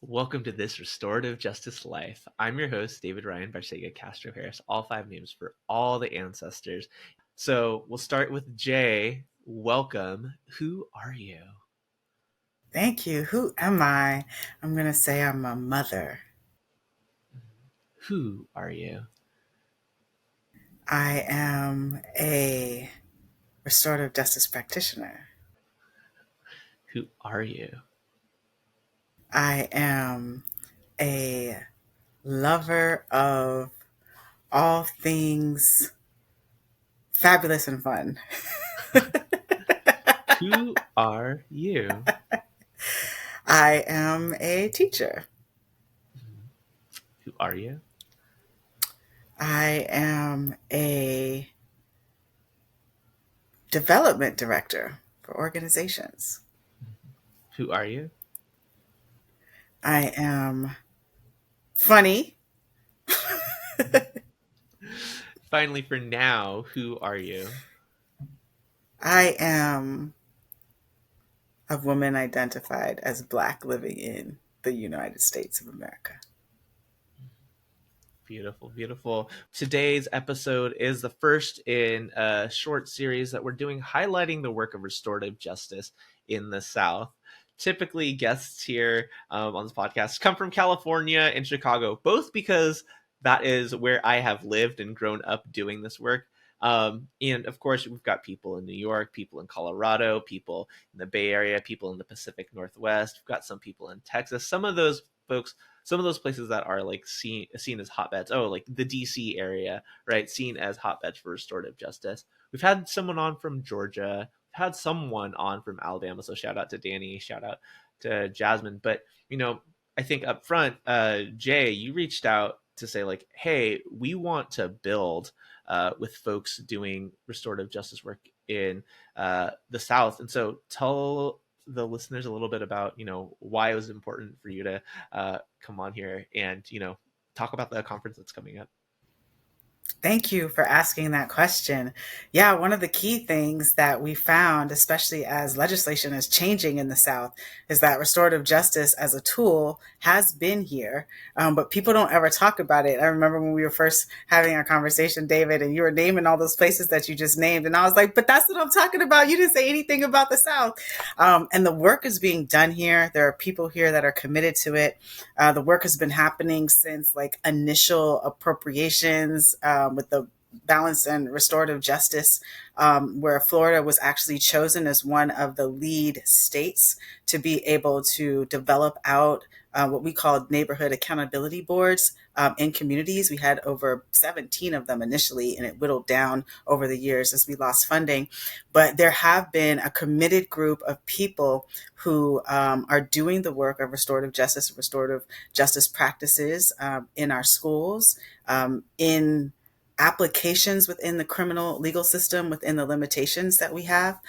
Welcome to this Restorative Justice Life. I'm your host, David Ryan Barcega Castro Harris, all five names for all the ancestors. So we'll start with Jay. Welcome. Who are you? Thank you. Who am I? I'm going to say I'm a mother. Who are you? I am a restorative justice practitioner. Who are you? I am a lover of all things fabulous and fun. Who are you? I am a teacher. Who are you? I am a development director for organizations. Who are you? I am funny. Finally, for now, who are you? I am a woman identified as Black living in the United States of America. Beautiful, beautiful. Today's episode is the first in a short series that we're doing highlighting the work of restorative justice in the South. Typically, guests here on this podcast come from California and Chicago, both because that is where I have lived and grown up doing this work. And of course, we've got people in New York, people in Colorado, people in the Bay Area, people in the Pacific Northwest. We've got some people in Texas. Some of those places that are like seen as hotbeds. Oh, like the DC area, right? Seen as hotbeds for restorative justice. We've had someone on from Georgia. We've had someone on from Alabama. So shout out to Danny. Shout out to Jasmine. But I think up front, Jay, you reached out to say like, hey, we want to build with folks doing restorative justice work in the South. And so tell the listeners a little bit about why it was important for you to come on here and talk about the conference that's coming up. Thank you for asking that question. Yeah, one of the key things that we found, especially as legislation is changing in the South, is that restorative justice as a tool has been here, but people don't ever talk about it. I remember when we were first having our conversation, David, and you were naming all those places that you just named. And I was like, but that's what I'm talking about. You didn't say anything about the South. And the work is being done here. There are people here that are committed to it. The work has been happening since like initial appropriations with the Balanced and Restorative Justice, where Florida was actually chosen as one of the lead states to be able to develop out what we call neighborhood accountability boards in communities. We had over 17 of them initially, and it whittled down over the years as we lost funding. But there have been a committed group of people who are doing the work of restorative justice practices in our schools, in applications within the criminal legal system, within the limitations that we have,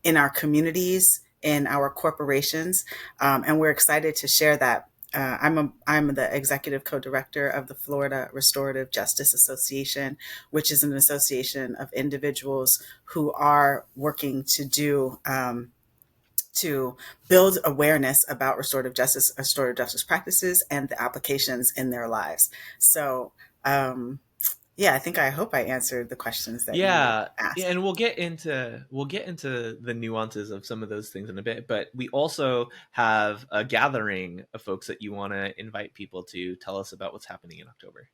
in our communities, in our corporations. And we're excited to share that. I'm the executive co-director of the Florida Restorative Justice Association, which is an association of individuals who are working to build awareness about restorative justice practices and the applications in their lives. So, yeah, I hope I answered the questions that you Yeah, yeah, asked. and we'll get into the nuances of some of those things in a bit, but we also have a gathering of folks that you want to invite people to tell us about what's happening in October.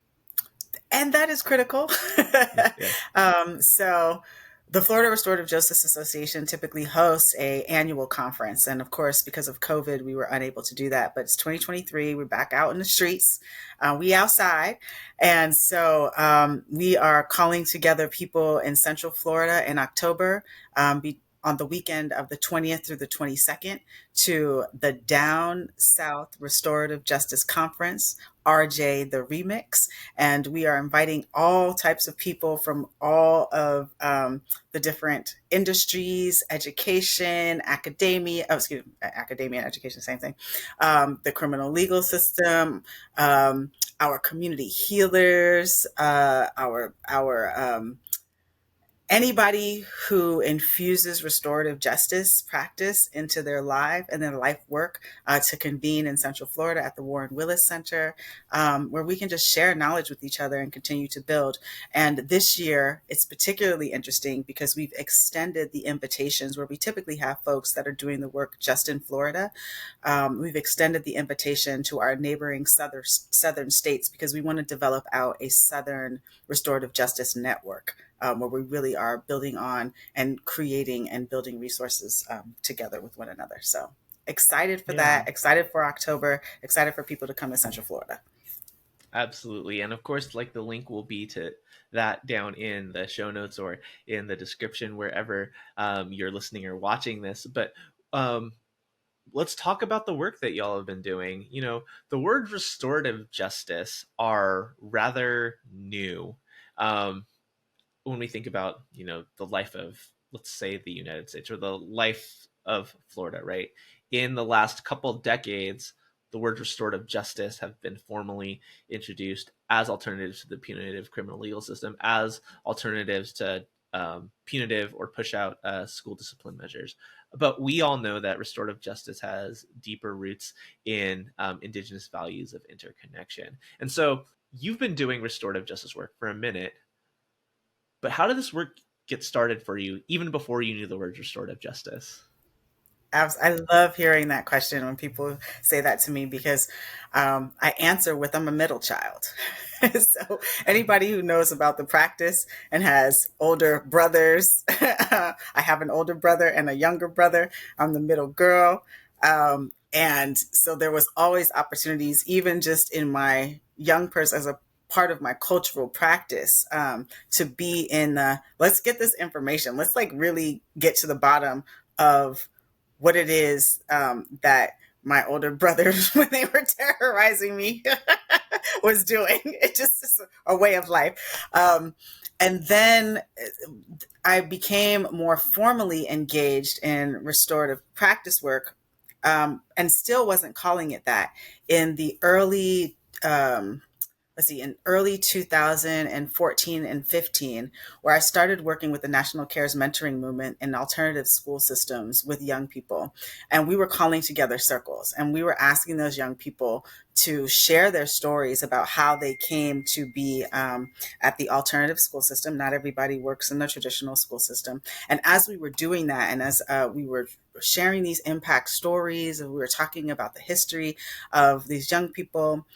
And that is critical. Yes, yes. So the Florida Restorative Justice Association typically hosts a annual conference. And of course, because of COVID, we were unable to do that. But it's 2023. We're back out in the streets. We outside. And so we are calling together people in Central Florida in October, on the weekend of the 20th through the 22nd, to the Down South Restorative Justice Conference, RJ the Remix. And we are inviting all types of people from all of the different industries, education, academia, academia and education, same thing, the criminal legal system, our community healers, our anybody who infuses restorative justice practice into their life and their life work to convene in Central Florida at the Warren Willis Center, where we can just share knowledge with each other and continue to build. And this year, it's particularly interesting because we've extended the invitations where we typically have folks that are doing the work just in Florida. We've extended the invitation to our neighboring southern states because we want to develop out a Southern restorative justice network where we really are building on and creating and building resources together with one another. So excited for Yeah. that, excited for October, excited for people to come to Central Florida. Absolutely. And of course, like the link will be to that down in the show notes or in the description wherever you're listening or watching this. But um, let's talk about the work that y'all have been doing. You know, the words restorative justice are rather new. Um, when we think about, you know, the life of, let's say, the United States or the life of Florida, right? In the last couple decades, the word restorative justice have been formally introduced as alternatives to the punitive criminal legal system, as alternatives to punitive or push out school discipline measures. But we all know that restorative justice has deeper roots in Indigenous values of interconnection. And so you've been doing restorative justice work for a minute, but how did this work get started for you, even before you knew the word restorative justice? I love hearing that question when people say that to me because I answer with I'm a middle child. So anybody who knows about the practice and has older brothers, I have an older brother and a younger brother. I'm the middle girl. And so there was always opportunities, even just in my young person as a part of my cultural practice, to be in the, let's get this information. Let's like really get to the bottom of what it is that my older brothers, when they were terrorizing me, was doing. It just is a way of life. And then I became more formally engaged in restorative practice work, and still wasn't calling it that in the early in early 2014 and 15, where I started working with the National Cares Mentoring Movement in alternative school systems with young people. And we were calling together circles and we were asking those young people to share their stories about how they came to be at the alternative school system. Not everybody works in the traditional school system. And as we were doing that, and as we were sharing these impact stories, and we were talking about the history of these young people,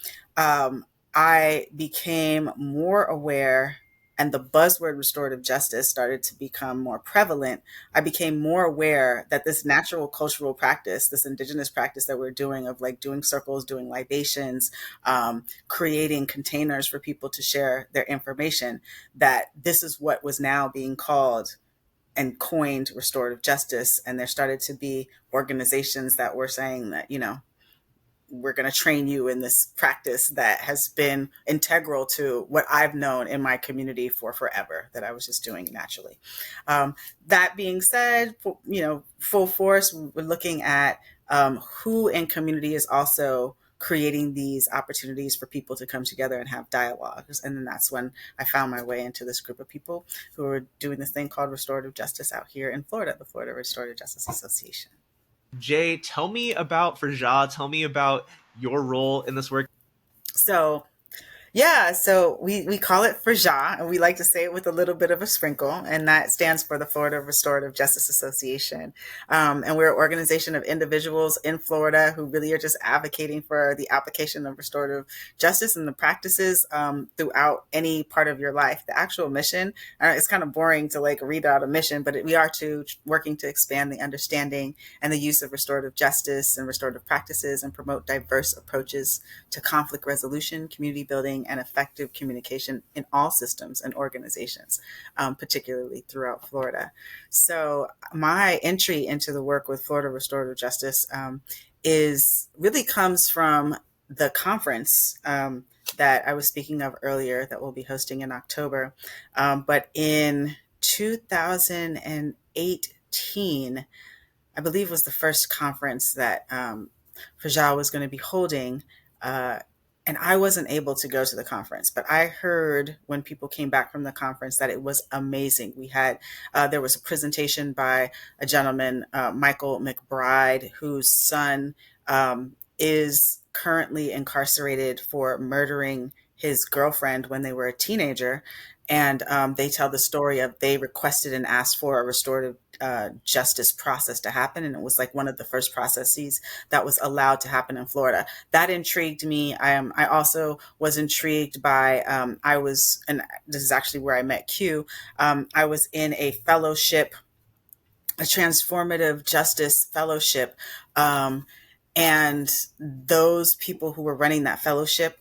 I became more aware, and the buzzword restorative justice started to become more prevalent. I became more aware that this natural cultural practice, this indigenous practice that we're doing of like doing circles, doing libations, creating containers for people to share their information, that this is what was now being called and coined restorative justice. And there started to be organizations that were saying that, you know, we're going to train you in this practice that has been integral to what I've known in my community for forever, that I was just doing naturally. That being said, you know, full force, we're looking at who in community is also creating these opportunities for people to come together and have dialogues. And then that's when I found my way into this group of people who are doing this thing called restorative justice out here in Florida, the Florida Restorative Justice Association. Jay, tell me about Frajah. Tell me about your role in this work. So yeah, so we call it FRJA, and we like to say it with a little bit of a sprinkle, and that stands for the Florida Restorative Justice Association. And we're an organization of individuals in Florida who really are just advocating for the application of restorative justice and the practices throughout any part of your life. The actual mission, it's kind of boring to like read out a mission, but we are working to expand the understanding and the use of restorative justice and restorative practices and promote diverse approaches to conflict resolution, community building, and effective communication in all systems and organizations, particularly throughout Florida. So my entry into the work with Florida Restorative Justice is really comes from the conference that I was speaking of earlier that we'll be hosting in October. But in 2018, I believe was the first conference that Frajah was going to be holding. And I wasn't able to go to the conference, but I heard when people came back from the conference that it was amazing. We had, there was a presentation by a gentleman, Michael McBride, whose son is currently incarcerated for murdering his girlfriend when they were a teenager. And they tell the story of they requested and asked for a restorative justice process to happen. And it was like one of the first processes that was allowed to happen in Florida. That intrigued me. I also was intrigued by, I was, and this is actually where I met Q. I was in a fellowship, a transformative justice fellowship. And those people who were running that fellowship,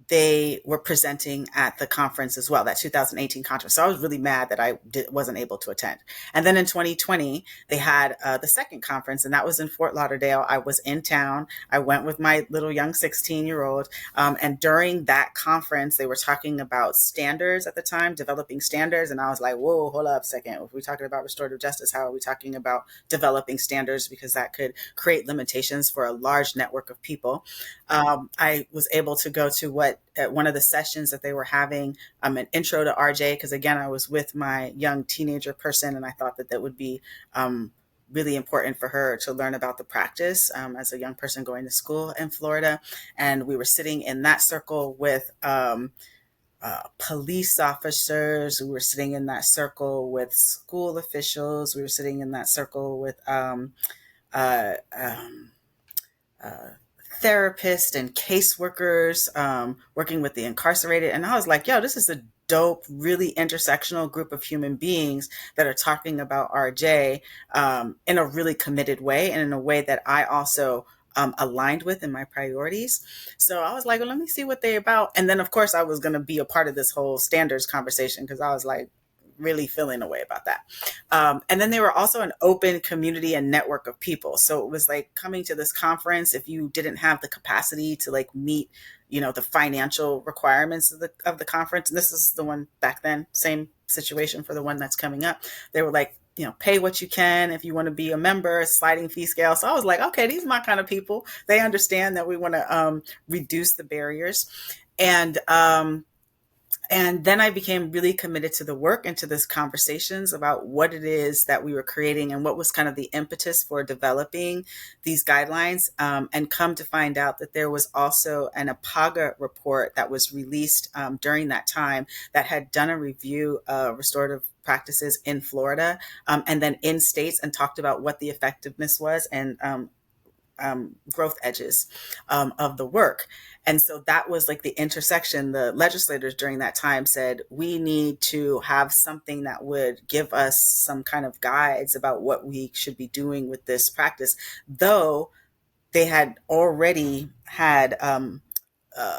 they were presenting at the conference as well, that 2018 conference. So I was really mad that wasn't able to attend. And then in 2020, they had the second conference, and that was in Fort Lauderdale. I was in town. I went with my little young 16-year-old. And during that conference, they were talking about standards at the time, developing standards. And I was like, whoa, hold up a second. If we're talking about restorative justice, how are we talking about developing standards? Because that could create limitations for a large network of people. I was able to go to at one of the sessions that they were having, an intro to RJ, because again, I was with my young teenager person, and I thought that that would be really important for her to learn about the practice as a young person going to school in Florida. And we were sitting in that circle with police officers. We were sitting in that circle with school officials. We were sitting in that circle with uh, um, uh, therapists and caseworkers working with the incarcerated. And I was like, yo, this is a dope, really intersectional group of human beings that are talking about RJ in a really committed way and in a way that I also aligned with in my priorities. So I was like, well, let me see what they're about. And then, of course, I was going to be a part of this whole standards conversation because I was like, really feeling a way about that. And then they were also an open community and network of people. So it was like coming to this conference, if you didn't have the capacity to like meet, the financial requirements of the conference, and this is the one back then, same situation for the one that's coming up. They were like, pay what you can if you want to be a member, sliding fee scale. So I was like, okay, these are my kind of people. They understand that we want to reduce the barriers. And then I became really committed to the work and to this conversations about what it is that we were creating and what was kind of the impetus for developing these guidelines. And come to find out that there was also an APAGA report that was released during that time that had done a review of restorative practices in Florida and then in states, and talked about what the effectiveness was and growth edges of the work. And so that was like the intersection. The legislators during that time said, we need to have something that would give us some kind of guides about what we should be doing with this practice, though they had already had uh,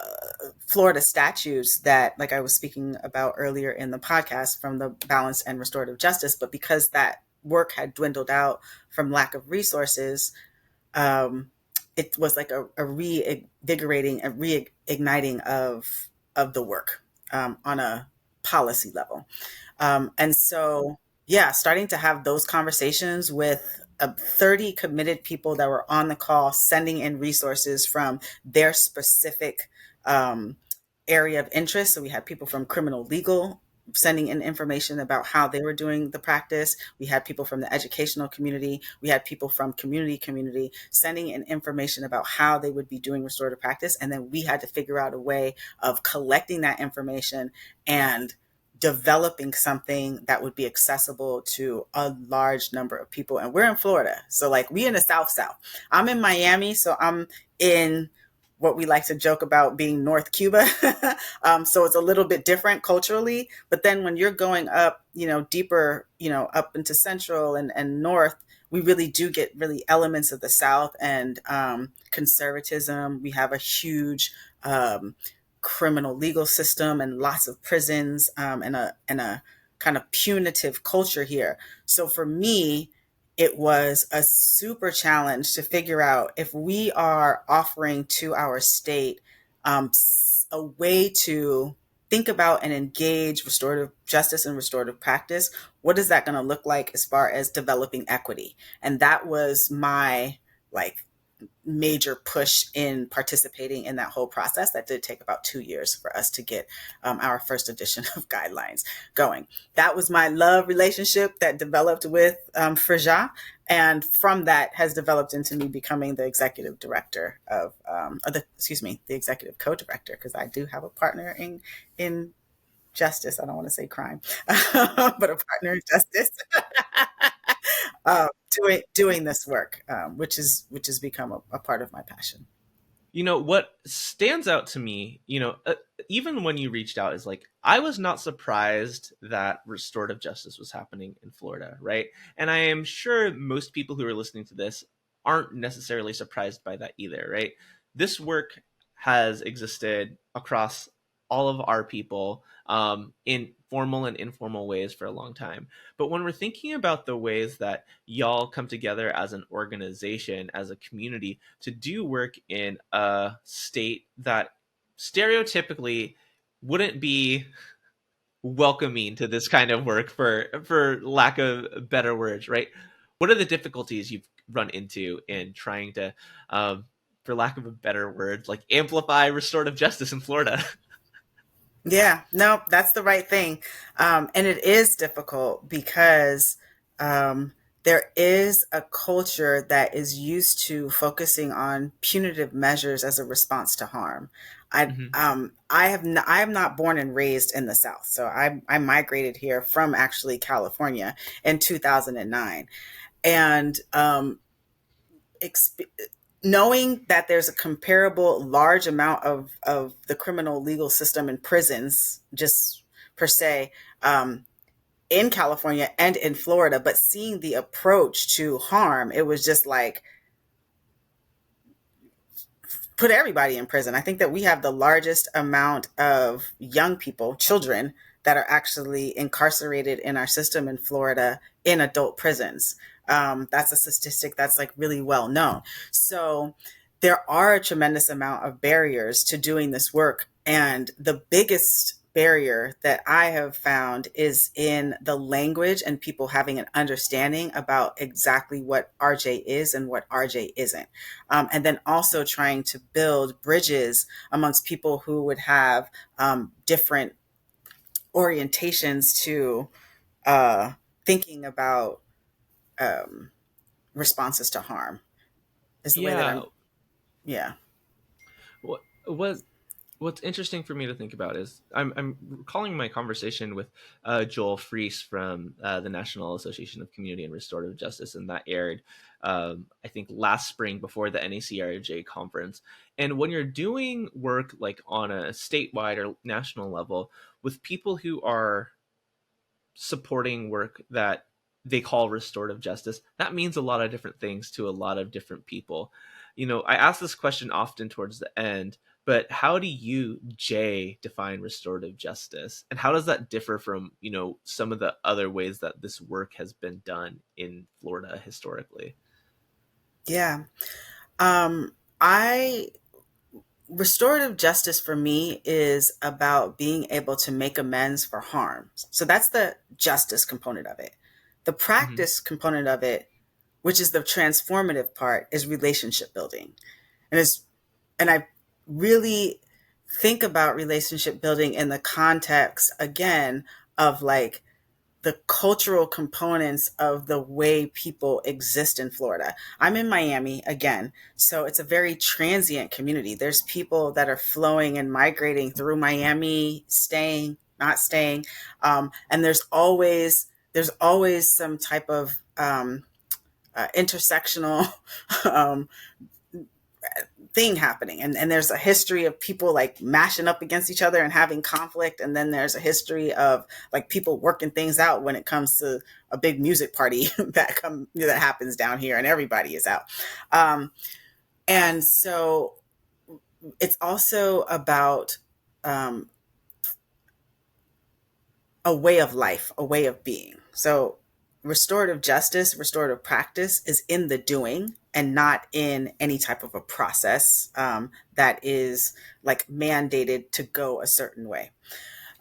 Florida statutes that, like I was speaking about earlier in the podcast from the Balanced and Restorative Justice, but because that work had dwindled out from lack of resources, um, it was like a reinvigorating, a reigniting of the work on a policy level. And so, yeah, starting to have those conversations with 30 committed people that were on the call, sending in resources from their specific um, area of interest. So we had people from criminal legal sending in information about how they were doing the practice. We had people from the educational community. We had people from community sending in information about how they would be doing restorative practice. And then we had to figure out a way of collecting that information and developing something that would be accessible to a large number of people. And we're in Florida. So like we in the South. I'm in Miami. So I'm in what we like to joke about being North Cuba. So it's a little bit different culturally. But then when you're going up, deeper, up into Central and North, we really do get really elements of the South and conservatism. We have a huge criminal legal system and lots of prisons and a kind of punitive culture here. So for me, it was a super challenge to figure out if we are offering to our state a way to think about and engage restorative justice and restorative practice, what is that going to look like as far as developing equity? And that was my like major push in participating in that whole process. That did take about 2 years for us to get our first edition of guidelines going. That was my love relationship that developed with Frija. And from that has developed into me becoming the executive director of, the executive co-director, because I do have a partner in justice. I don't want to say crime, but a partner in justice. Doing this work, which has become a part of my passion. What stands out to me, even when you reached out, is like, I was not surprised that restorative justice was happening in Florida, right? And I am sure most people who are listening to this aren't necessarily surprised by that either, right? This work has existed across all of our people, in formal and informal ways for a long time. But when we're thinking about the ways that y'all come together as an organization, as a community, to do work in a state that stereotypically wouldn't be welcoming to this kind of work, for lack of better words, right? What are the difficulties you've run into in trying to, for lack of a better word, like amplify restorative justice in Florida? Yeah, no, that's the right thing. And it is difficult because um, there is a culture that is used to focusing on punitive measures as a response to harm. Mm-hmm. I am not born and raised in the South. So I migrated here from actually California in 2009. And exp- knowing that there's a comparable large amount of the criminal legal system in prisons, just per se, in California and in Florida, but seeing the approach to harm, it was just like, put everybody in prison. I think that we have the largest amount of young people, children, that are actually incarcerated in our system in Florida in adult prisons. That's a statistic that's like really well known. So there are a tremendous amount of barriers to doing this work. And the biggest barrier that I have found is in the language and people having an understanding about exactly what RJ is and what RJ isn't. And then also trying to build bridges amongst people who would have different orientations to uh, thinking about um, responses to harm is the way that Yeah. I'm, yeah. What what's interesting for me to think about is, I'm recalling my conversation with Joel Freese from the National Association of Community and Restorative Justice, and that aired, I think, last spring before the NACRJ conference. And when you're doing work like on a statewide or national level with people who are supporting work that they call restorative justice, that means a lot of different things to a lot of different people. I ask this question often towards the end, but how do you, Jay, define restorative justice? And how does that differ from, some of the other ways that this work has been done in Florida historically? Yeah. I restorative justice for me is about being able to make amends for harm. So that's the justice component of it. The Mm-hmm. practice component of it, which is the transformative part, is relationship building. And I really think about relationship building in the context again of like the cultural components of the way people exist in Florida. I'm in Miami again, so it's a very transient community. There's people that are flowing and migrating through Miami, staying, not staying, and there's always some type of intersectional um, thing happening, and there's a history of people like mashing up against each other and having conflict, and then there's a history of like people working things out when it comes to a big music party that happens down here and everybody is out. And so it's also about um, a way of life, a way of being. So restorative justice, restorative practice is in the doing and not in any type of a process that is like mandated to go a certain way.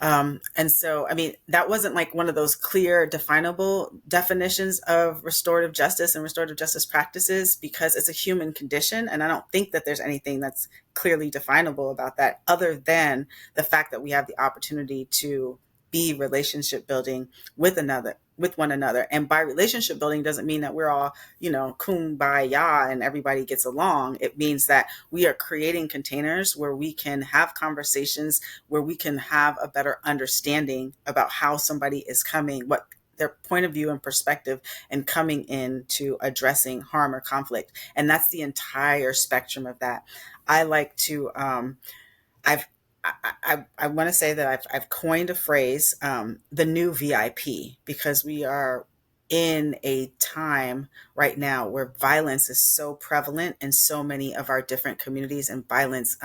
And so, I mean, that wasn't like one of those clear, definable definitions of restorative justice and restorative justice practices because it's a human condition. And I don't think that there's anything that's clearly definable about that other than the fact that we have the opportunity to be relationship building with one another. And by relationship building doesn't mean that we're all, kumbaya and everybody gets along. It means that we are creating containers where we can have conversations, where we can have a better understanding about how somebody is coming, what their point of view and perspective, and coming into addressing harm or conflict. And that's the entire spectrum of that. I like to I've I want to say that I've coined a phrase, the new VIP, because we are in a time right now where violence is so prevalent in so many of our different communities, and violence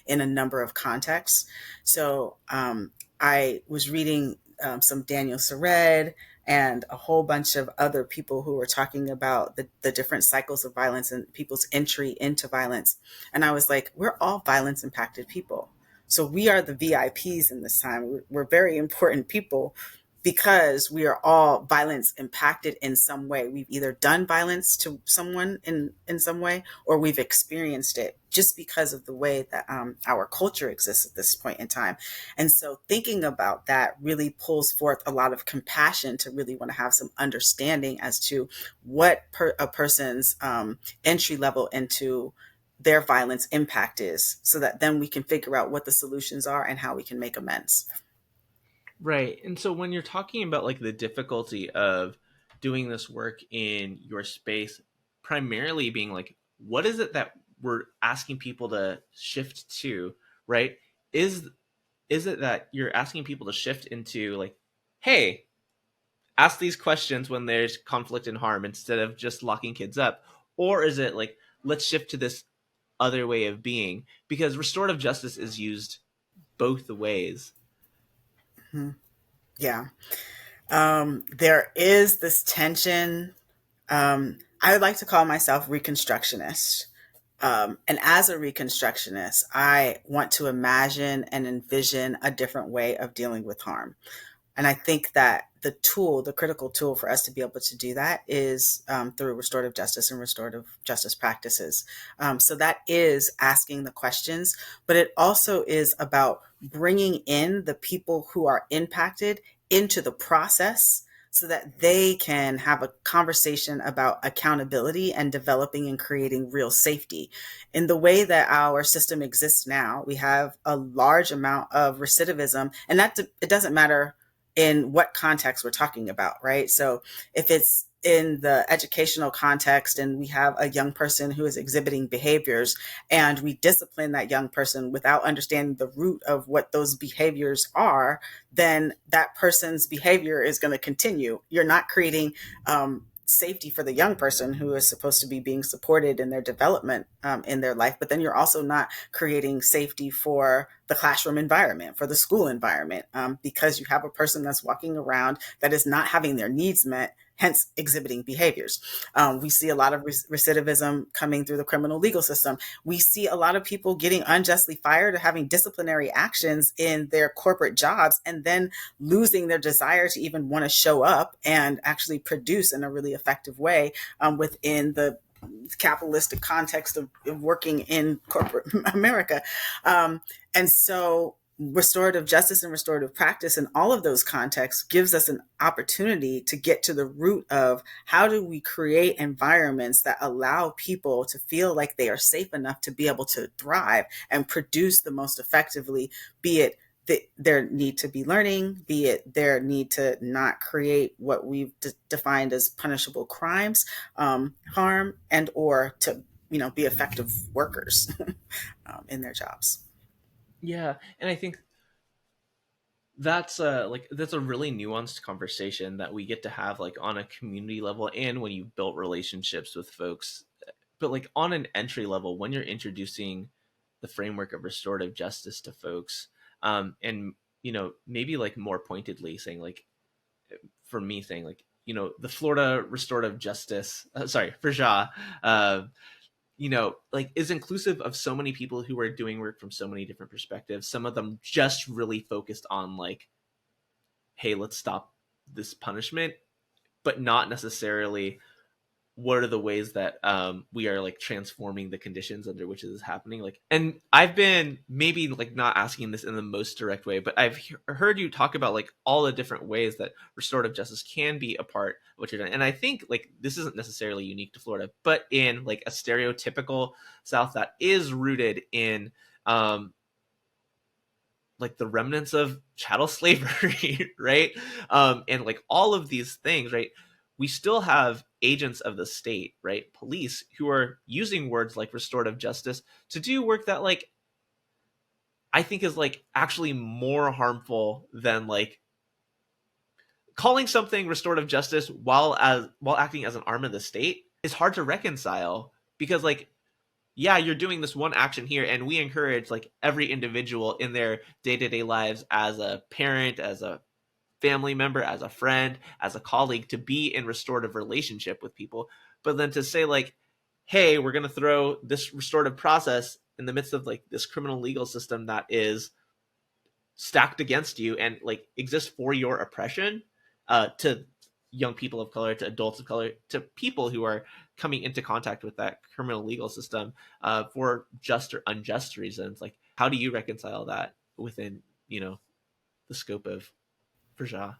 in a number of contexts. So I was reading some Daniel Sered and a whole bunch of other people who were talking about the different cycles of violence and people's entry into violence. And I was like, we're all violence impacted people. So we are the VIPs in this time. We're very important people because we are all violence impacted in some way. We've either done violence to someone in some way, or we've experienced it just because of the way that our culture exists at this point in time. And so thinking about that really pulls forth a lot of compassion to really want to have some understanding as to what a person's entry level into their violence impact is, so that then we can figure out what the solutions are and how we can make amends. Right. And so when you're talking about like the difficulty of doing this work in your space, primarily being like, what is it that we're asking people to shift to, right? Is is it that you're asking people to shift into like, hey, ask these questions when there's conflict and harm instead of just locking kids up? Or is it like, let's shift to this other way of being? Because restorative justice is used both ways. Mm-hmm. Yeah. There is this tension. I would like to call myself Reconstructionist. And as a Reconstructionist, I want to imagine and envision a different way of dealing with harm. And I think that the critical tool for us to be able to do that is through restorative justice and restorative justice practices. So that is asking the questions, but it also is about bringing in the people who are impacted into the process so that they can have a conversation about accountability and developing and creating real safety. In the way that our system exists now, we have a large amount of recidivism, and that it doesn't matter in what context we're talking about, right? So if it's in the educational context and we have a young person who is exhibiting behaviors and we discipline that young person without understanding the root of what those behaviors are, then that person's behavior is going to continue. You're not creating safety for the young person who is supposed to be being supported in their development in their life, but then you're also not creating safety for the classroom environment, for the school environment, because you have a person that's walking around that is not having their needs met, hence exhibiting behaviors. We see a lot of recidivism coming through the criminal legal system. We see a lot of people getting unjustly fired or having disciplinary actions in their corporate jobs and then losing their desire to even want to show up and actually produce in a really effective way within the capitalistic context of working in corporate America. And so restorative justice and restorative practice in all of those contexts gives us an opportunity to get to the root of how do we create environments that allow people to feel like they are safe enough to be able to thrive and produce the most effectively, be it their need to be learning, be it their need to not create what we've defined as punishable crimes, harm, and or to be effective workers in their jobs. Yeah, and I think that's a really nuanced conversation that we get to have like on a community level and when you've built relationships with folks, but like on an entry level when you're introducing the framework of restorative justice to folks, and maybe like more pointedly saying like, for me saying like, the Florida Restorative Justice, sorry, for Ja, uh, like is inclusive of so many people who are doing work from so many different perspectives. Some of them just really focused on like, hey, let's stop this punishment, but not necessarily what are the ways that we are like transforming the conditions under which this is happening. Like, and I've been maybe like not asking this in the most direct way, but I've heard you talk about like all the different ways that restorative justice can be a part of what you're doing. And I think like this isn't necessarily unique to Florida, but in like a stereotypical South that is rooted in um like the remnants of chattel slavery, right? And like all of these things, right? We still have agents of the state, right? Police who are using words like restorative justice to do work that, like, I think is like actually more harmful than like calling something restorative justice while acting as an arm of the state is hard to reconcile because like yeah, you're doing this one action here, and we encourage like every individual in their day-to-day lives as a parent, as a family member, as a friend, as a colleague to be in restorative relationship with people. But then to say like, hey, we're going to throw this restorative process in the midst of like this criminal legal system that is stacked against you and like exists for your oppression, to young people of color, to adults of color, to people who are coming into contact with that criminal legal system for just or unjust reasons. Like, how do you reconcile that within the scope of Frajah?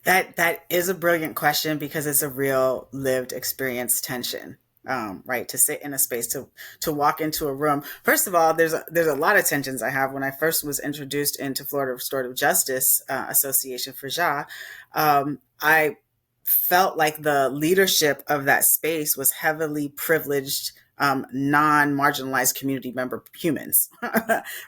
That is a brilliant question because it's a real lived experience tension. Right, to sit in a space, to walk into a room. First of all, there's a lot of tensions I have when I first was introduced into Florida Restorative Justice Association for JA. I felt like the leadership of that space was heavily privileged, non-marginalized community member humans,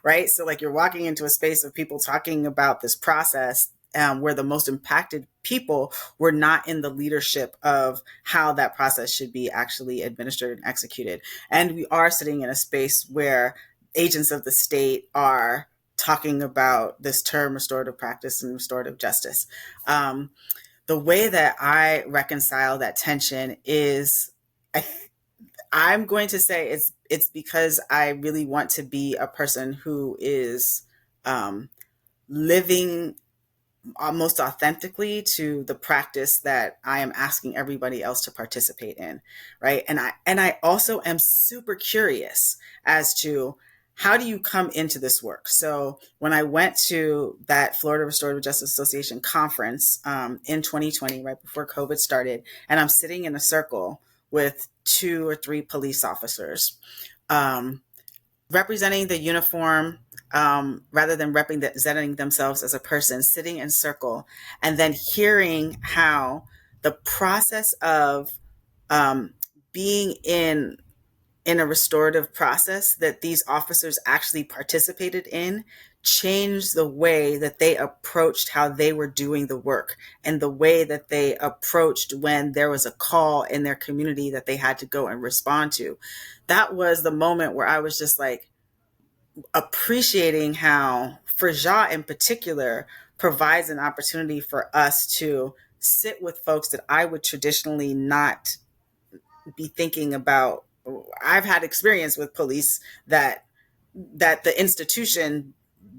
right? So like you're walking into a space of people talking about this process, where the most impacted people were not in the leadership of how that process should be actually administered and executed. And we are sitting in a space where agents of the state are talking about this term restorative practice and restorative justice. The way that I reconcile that tension is, I, I'm going to say it's because I really want to be a person who is living most authentically to the practice that I am asking everybody else to participate in, right? And I also am super curious as to how do you come into this work. So when I went to that Florida Restorative Justice Association conference in 2020, right before COVID started, and I'm sitting in a circle with 2 or 3 police officers, representing the uniform, rather than representing themselves as a person, sitting in circle, and then hearing how the process of being in a restorative process that these officers actually participated in changed the way that they approached how they were doing the work and the way that they approached when there was a call in their community that they had to go and respond to. That was the moment where I was just like appreciating how Frajah in particular provides an opportunity for us to sit with folks that I would traditionally not be thinking about. I've had experience with police that the institution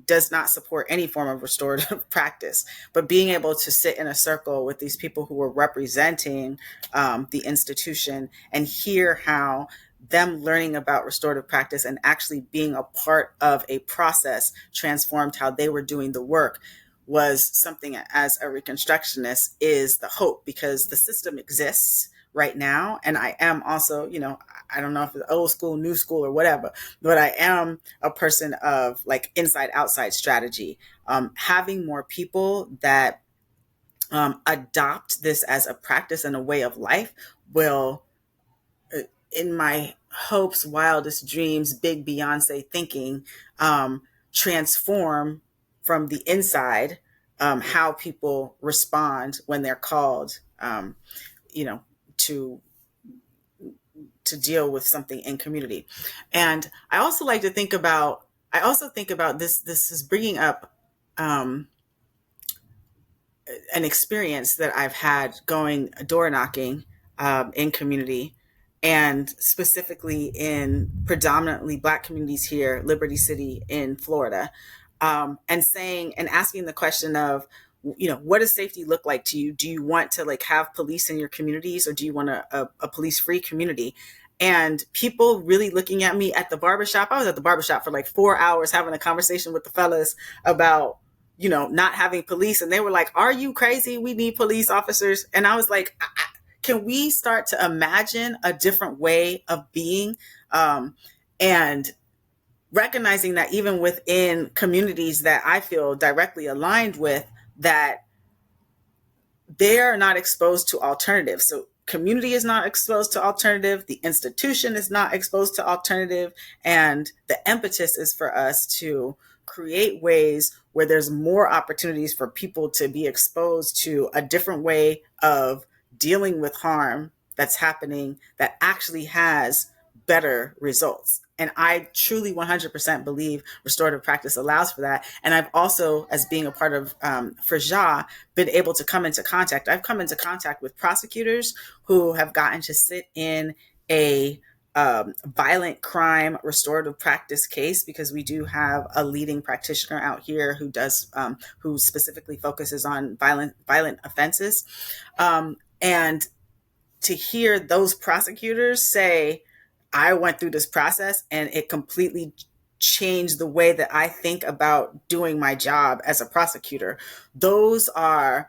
does not support any form of restorative practice, but being able to sit in a circle with these people who were representing the institution and hear how them learning about restorative practice and actually being a part of a process transformed how they were doing the work was something, as a Reconstructionist, is the hope, because the system exists right now. And I am also, I don't know if it's old school, new school, or whatever, but I am a person of like inside outside strategy. Having more people that adopt this as a practice and a way of life will, in my hopes, wildest dreams, big Beyonce thinking, transform from the inside how people respond when they're called, you know, to deal with something in community. And I also like to think about, I also think about this. This is bringing up an experience that I've had going door knocking in community. and specifically in predominantly Black communities here, Liberty City in Florida, and saying and asking the question of, what does safety look like to you? Do you want to like have police in your communities, or do you want a police free community? And people really looking at me at the barbershop. I was at the barbershop for like 4 hours having a conversation with the fellas about, not having police. And they were like, are you crazy? We need police officers. And I was like, can we start to imagine a different way of being? And recognizing that even within communities that I feel directly aligned with, that they're not exposed to alternatives. So community is not exposed to alternative, the institution is not exposed to alternative, and the impetus is for us to create ways where there's more opportunities for people to be exposed to a different way of dealing with harm that's happening that actually has better results. And I truly 100% believe restorative practice allows for that. And I've also, as being a part of FRJA, been able to come into contact. I've come into contact with prosecutors who have gotten to sit in a violent crime restorative practice case, because we do have a leading practitioner out here who does who specifically focuses on violent offenses, and to hear those prosecutors say, I went through this process and it completely changed the way that I think about doing my job as a prosecutor. Those are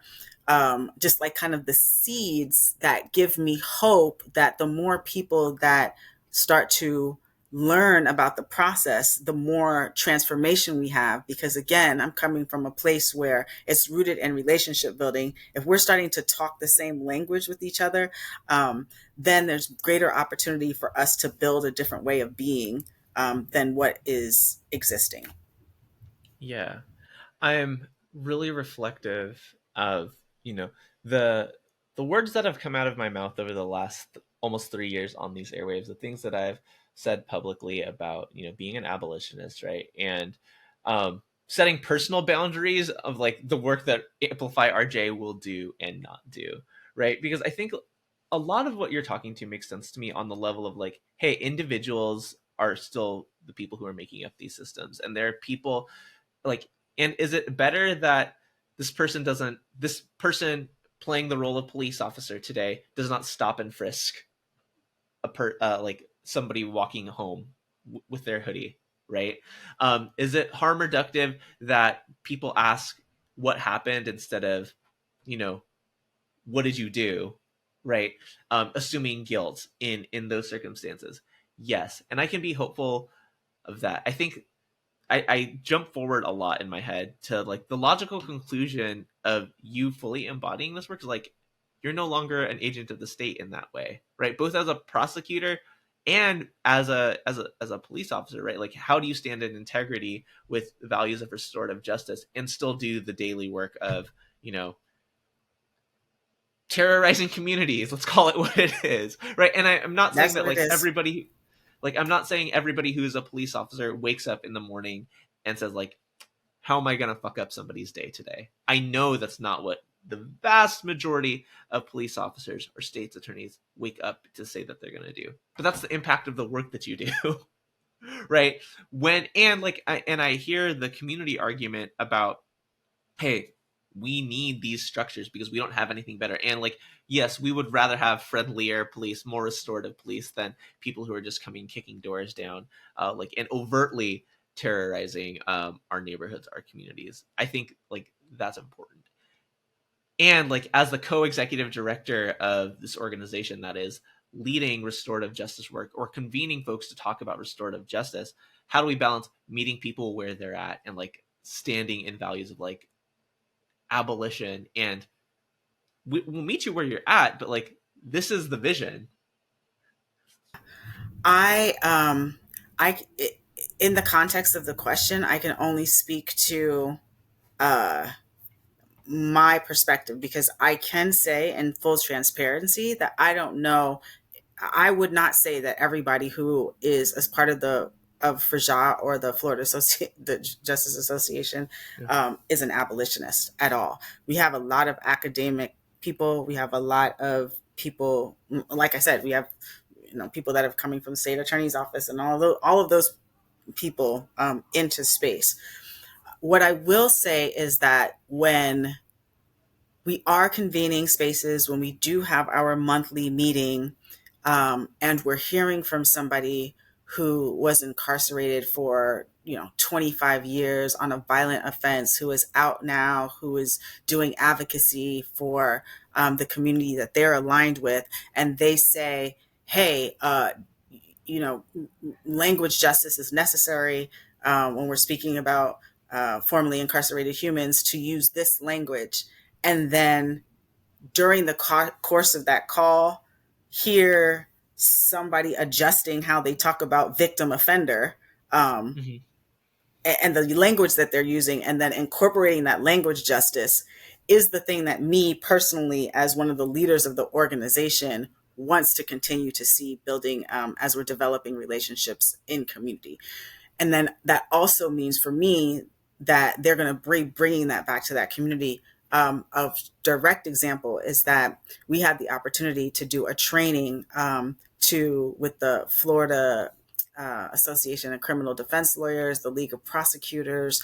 just like kind of the seeds that give me hope that the more people that start to learn about the process, the more transformation we have. Because again, I'm coming from a place where it's rooted in relationship building. If we're starting to talk the same language with each other, then there's greater opportunity for us to build a different way of being than what is existing. Yeah. I'm really reflective of, you know, the the words that have come out of my mouth over the last almost 3 years on these airwaves, the things that I've said publicly about, being an abolitionist, right? And setting personal boundaries of like the work that Amplify RJ will do and not do, right? Because I think a lot of what you're talking to makes sense to me on the level of like, hey, individuals are still the people who are making up these systems, and there are people like, and is it better that this person playing the role of police officer today does not stop and frisk like somebody walking home with their hoodie, right? Is it harm reductive that people ask what happened instead of, you know what did you do, right? Assuming guilt in those circumstances? Yes, and I can be hopeful of that. I think I jump forward a lot in my head to like the logical conclusion of you fully embodying this work is like, you're no longer an agent of the state in that way, right? Both as a prosecutor and as a police officer, right? Like, how do you stand in integrity with the values of restorative justice and still do the daily work of, you know terrorizing communities? Let's call it what it is, right? And I'm not saying That's that what it like is. everybody, like I'm not saying everybody who's a police officer wakes up in the morning and says like, how am I going to fuck up somebody's day today? I know that's not what the vast majority of police officers or state's attorneys wake up to say that they're going to do. But that's the impact of the work that you do, right? When and like I hear the community argument about, hey, we need these structures because we don't have anything better. And like, yes, we would rather have friendlier police, more restorative police than people who are just coming kicking doors down, like, and overtly terrorizing our neighborhoods, our communities. I think like that's important. And like as the co-executive director of this organization that is leading restorative justice work or convening folks to talk about restorative justice, how do we balance meeting people where they're at and like standing in values of like abolition and we'll meet you where you're at, but like this is the vision. I I in the context of the question, I can only speak to uh my perspective, because I can say in full transparency that I don't know. I would not say that everybody who is as part of the of FRJA or the the Justice Association Yeah. is an abolitionist at all. We have a lot of academic people. We have a lot of people, like I said, we have people that have coming from the state attorney's office and all of those people into space. What I will say is that when we are convening spaces, when we do have our monthly meeting, and we're hearing from somebody who was incarcerated for 25 years on a violent offense, who is out now, who is doing advocacy for the community that they're aligned with, and they say, hey, you know, language justice is necessary when we're speaking about formerly incarcerated humans, to use this language. And then during the course of that call, hear somebody adjusting how they talk about victim offender, um, Mm-hmm. and the language that they're using, and then incorporating that language justice, is the thing that me personally, as one of the leaders of the organization, wants to continue to see building as we're developing relationships in community. And then that also means for me that they're going to be bringing that back to that community. A direct example is that we had the opportunity to do a training with the Florida Association of Criminal Defense Lawyers, the League of Prosecutors,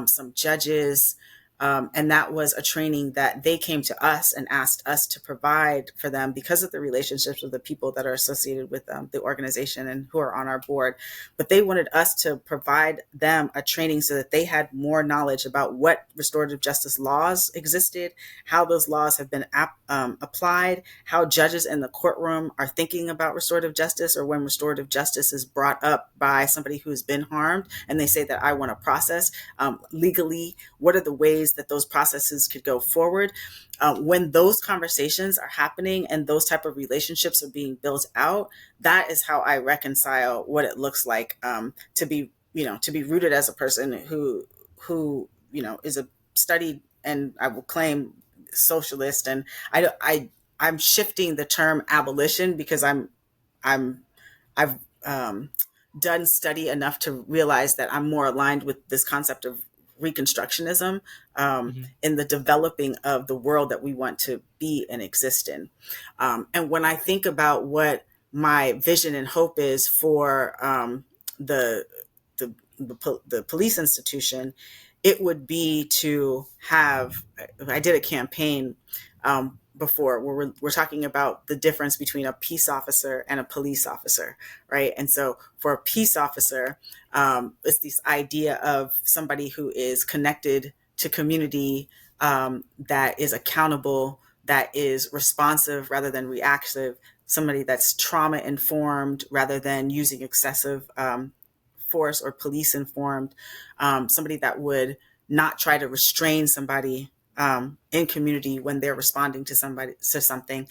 some judges. And that was a training that they came to us and asked us to provide for them because of the relationships with the people that are associated with the organization and who are on our board. But they wanted us to provide them a training so that they had more knowledge about what restorative justice laws existed, how those laws have been applied, how judges in the courtroom are thinking about restorative justice, or when restorative justice is brought up by somebody who's been harmed and they say that I want to process legally, what are the ways that those processes could go forward. When those conversations are happening and those type of relationships are being built out, that is how I reconcile what it looks like to be rooted as a person who is a studied, and I will claim, socialist. And I'm shifting the term abolition because I've done study enough to realize that I'm more aligned with this concept of Reconstructionism, Mm-hmm. in the developing of the world that we want to be and exist in. And when I think about what my vision and hope is for the, the police institution, it would be to have. I did a campaign before where we're talking about the difference between a peace officer and a police officer, right? And so for a peace officer, it's this idea of somebody who is connected to community, that is accountable, that is responsive rather than reactive, somebody that's trauma informed rather than using excessive force or police informed, somebody that would not try to restrain somebody in community when they're responding to something,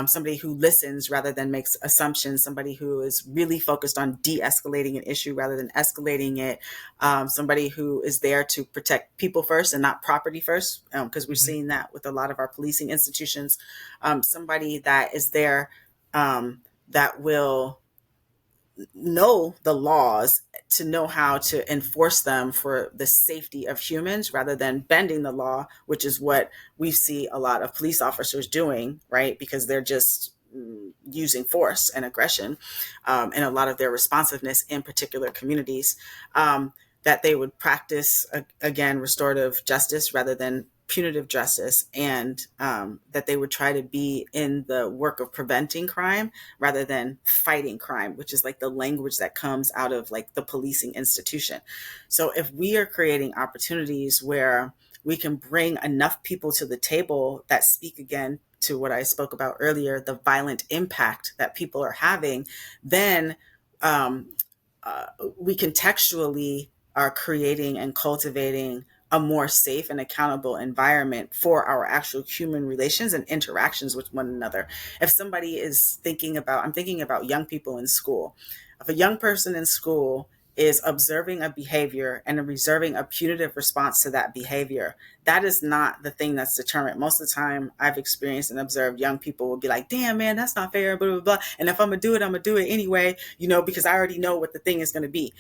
somebody who listens rather than makes assumptions, somebody who is really focused on de-escalating an issue rather than escalating it, somebody who is there to protect people first and not property first, because we're Mm-hmm. seeing that with a lot of our policing institutions, somebody that is there, that will know the laws, to know how to enforce them for the safety of humans rather than bending the law, which is what we see a lot of police officers doing, right? Because they're just using force and aggression, and a lot of their responsiveness in particular communities, that they would practice, again, restorative justice rather than punitive justice, and that they would try to be in the work of preventing crime rather than fighting crime, which is like the language that comes out of like the policing institution. So if we are creating opportunities where we can bring enough people to the table that speak again to what I spoke about earlier, the violent impact that people are having, then um, we contextually are creating and cultivating a more safe and accountable environment for our actual human relations and interactions with one another. If somebody is I'm thinking about young people in school. If a young person in school is observing a behavior and reserving a punitive response to that behavior, that is not the thing that's determined. Most of the time I've experienced and observed young people will be like, damn man, that's not fair, blah, blah, blah. And if I'm gonna do it, I'm gonna do it anyway, because I already know what the thing is gonna be.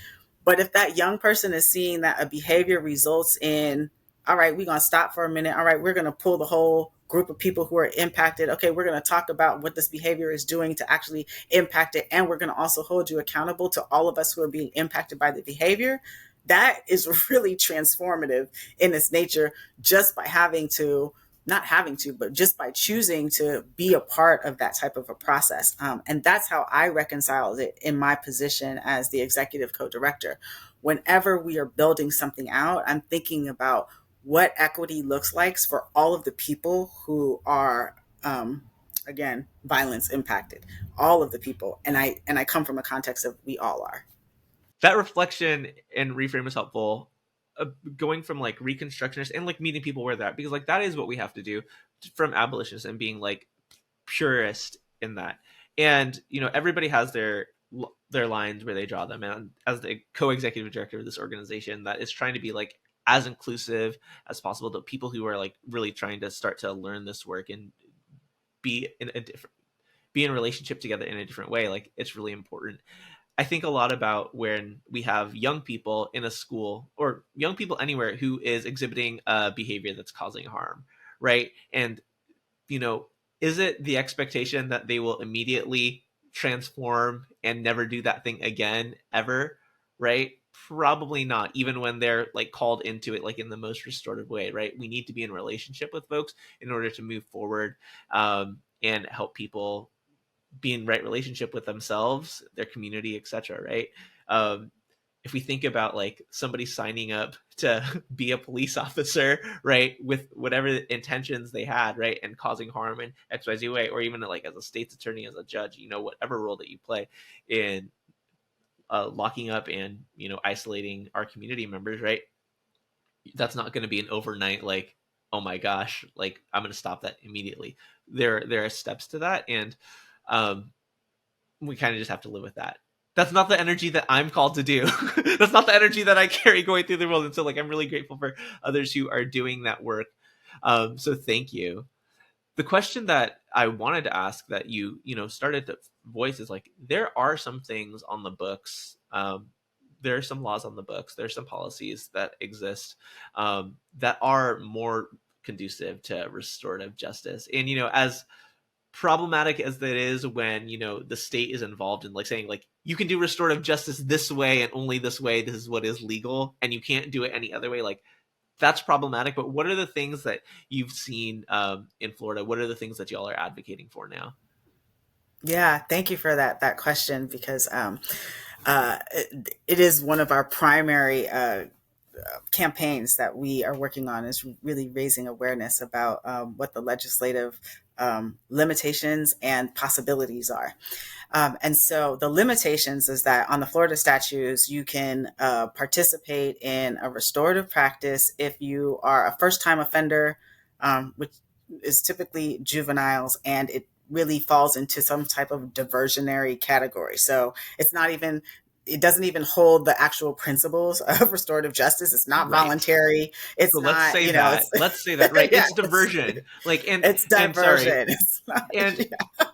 But if that young person is seeing that a behavior results in, all right, we're gonna stop for a minute, all right, we're gonna pull the whole group of people who are impacted. Okay, we're going to talk about what this behavior is doing to actually impact it. And we're going to also hold you accountable to all of us who are being impacted by the behavior. That is really transformative in its nature, just by having to, not having to, but just by choosing to be a part of that type of a process. And that's how I reconciled it in my position as the executive co-director. Whenever we are building something out, I'm thinking about what equity looks like for all of the people who are, again, violence impacted, all of the people. And I come from a context of we all are. That reflection and reframe is helpful. Going from like reconstructionist and like meeting people where they're at, because like that is what we have to do from abolitionists and being like purist in that. And everybody has their lines where they draw them. And as the co-executive director of this organization that is trying to be like as inclusive as possible to people who are like really trying to start to learn this work and be in a different be in a relationship together in a different way, like it's really important. I think a lot about when we have young people in a school or young people anywhere who is exhibiting a behavior that's causing harm, right? And, you know, is it the expectation that they will immediately transform and never do that thing again, ever, right? Probably not, even when they're like called into it, like in the most restorative way, right? We need to be in relationship with folks in order to move forward, and help people be in right relationship with themselves, their community, etc. Right? Um, if we think about like somebody signing up to be a police officer, right, with whatever intentions they had, right, and causing harm in XYZ way, or even like as a state's attorney, as a judge, whatever role that you play in locking up and isolating our community members, right? That's not going to be an overnight like, oh my gosh, like I'm going to stop that immediately. There are steps to that, and um, we kind of just have to live with that. That's not the energy that I'm called to do. That's not the energy that I carry going through the world. And so like I'm really grateful for others who are doing that work. So thank you. The question that I wanted to ask that started to voice is like, there are some things on the books. There are some laws on the books. There are some policies that exist that are more conducive to restorative justice. And as problematic as that is when the state is involved in like saying like you can do restorative justice this way and only this way, this is what is legal, and you can't do it any other way, like that's problematic. But what are the things that you've seen in Florida? What are the things that y'all are advocating for now? Yeah, thank you for that question, because it is one of our primary campaigns that we are working on, is really raising awareness about what the legislative limitations and possibilities are. And so the limitations is that on the Florida statutes, you can participate in a restorative practice if you are a first-time offender, which is typically juveniles, and it really falls into some type of diversionary category. So it doesn't even hold the actual principles of restorative justice. It's not Right. voluntary. It's So let's not, say it's, that. Let's say that. Right. yeah, It's diversion. Like it's and sorry. diversion. It's not, And yeah.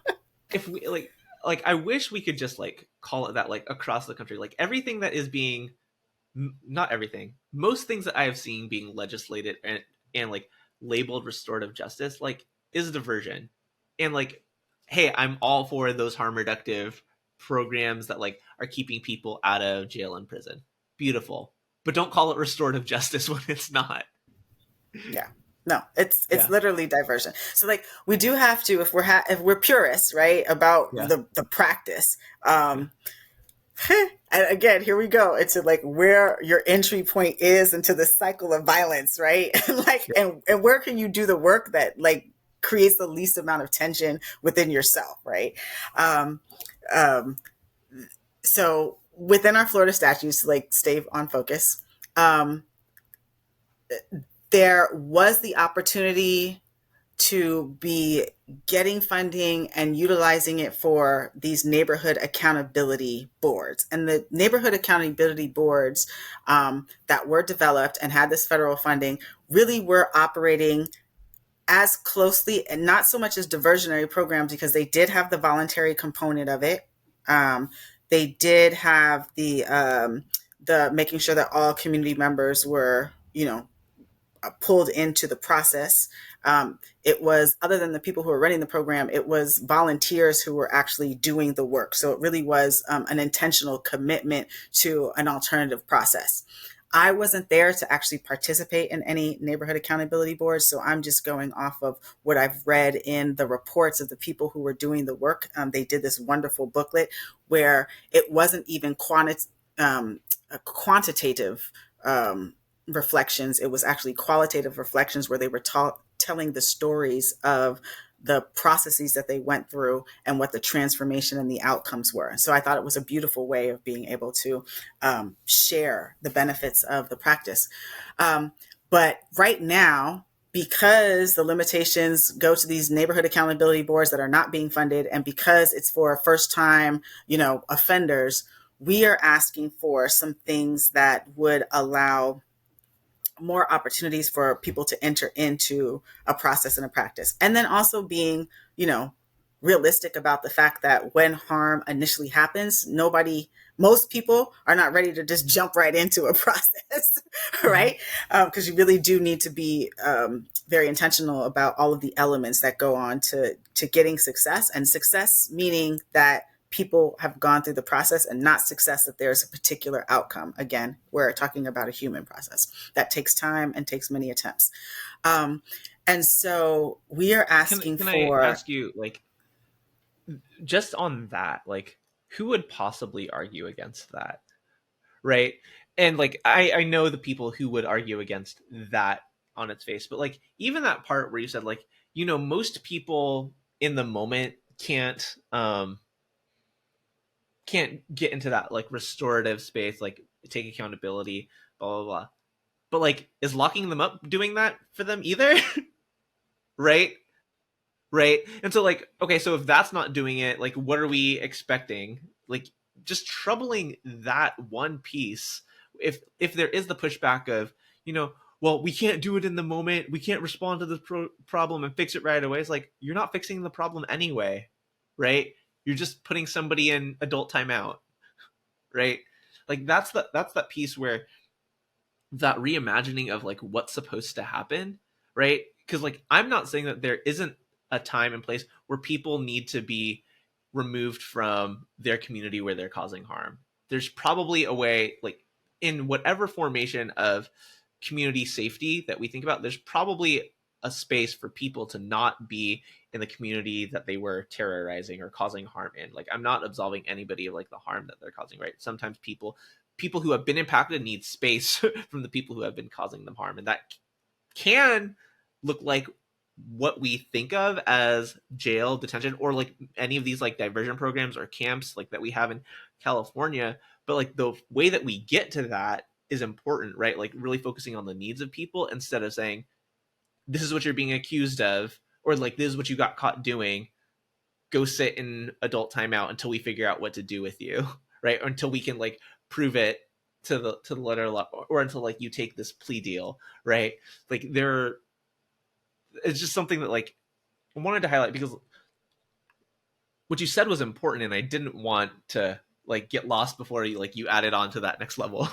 if we like I wish we could just like call it that, like across the country, like everything that is being not everything, most things that I have seen being legislated and like labeled restorative justice like is diversion. And like, hey, I'm all for those harm reductive programs that like are keeping people out of jail and prison. Beautiful. But don't call it restorative justice when it's not. Yeah. No, it's Yeah. literally diversion. So like we do have to, if we're purists, right, about Yeah. the practice. Yeah. And again, here we go into like where your entry point is into the cycle of violence, right? Like, Yeah. and where can you do the work that like creates the least amount of tension within yourself, right? Um, um, so within our Florida statutes, like stay on focus, um, there was the opportunity to be getting funding and utilizing it for these neighborhood accountability boards. And the neighborhood accountability boards that were developed and had this federal funding really were operating as closely, and not so much as diversionary programs, because they did have the voluntary component of it. They did have the making sure that all community members were, pulled into the process. It was, other than the people who were running the program, it was volunteers who were actually doing the work. So it really was an intentional commitment to an alternative process. I wasn't there to actually participate in any neighborhood accountability boards, so I'm just going off of what I've read in the reports of the people who were doing the work. They did this wonderful booklet where it wasn't even quantitative reflections. It was actually qualitative reflections where they were telling the stories of the processes that they went through and what the transformation and the outcomes were. So I thought it was a beautiful way of being able to share the benefits of the practice. But right now, because the limitations go to these neighborhood accountability boards that are not being funded, and because it's for first time, offenders, we are asking for some things that would allow more opportunities for people to enter into a process and a practice. And then also being, realistic about the fact that when harm initially happens, most people are not ready to just jump right into a process, Mm-hmm. right? Because you really do need to be very intentional about all of the elements that go on to getting success, and success meaning that people have gone through the process, and not success that there's a particular outcome. Again, we're talking about a human process that takes time and takes many attempts. Um, and so we are asking Can I for, ask you, like, just on that, like, who would possibly argue against that, right? And like, I know the people who would argue against that on its face, but like, even that part where you said, like, most people in the moment can't get into that like restorative space, like take accountability, blah blah blah. But like, is locking them up doing that for them either? Right? Right? And so like, okay, so if that's not doing it, like, what are we expecting? Like, just troubling that one piece. If there is the pushback of, well, we can't do it in the moment, we can't respond to the problem and fix it right away. It's like, you're not fixing the problem anyway, right? You're just putting somebody in adult timeout, right? Like, that's that piece where that reimagining of like what's supposed to happen, right? Because like, I'm not saying that there isn't a time and place where people need to be removed from their community where they're causing harm. There's probably a way, like, in whatever formation of community safety that we think about, there's probably a space for people to not be in the community that they were terrorizing or causing harm in. Like, I'm not absolving anybody of like the harm that they're causing, right? Sometimes people who have been impacted need space from the people who have been causing them harm, and that can look like what we think of as jail, detention, or like any of these like diversion programs or camps like that we have in California. But like, the way that we get to that is important, right? Like, really focusing on the needs of people instead of saying, this is what you're being accused of, or like, this is what you got caught doing, go sit in adult timeout until we figure out what to do with you, right? Or until we can like prove it to the letter, or until like you take this plea deal, right? Like, there, it's just something that like I wanted to highlight, because what you said was important, and I didn't want to like get lost before you added on to that next level.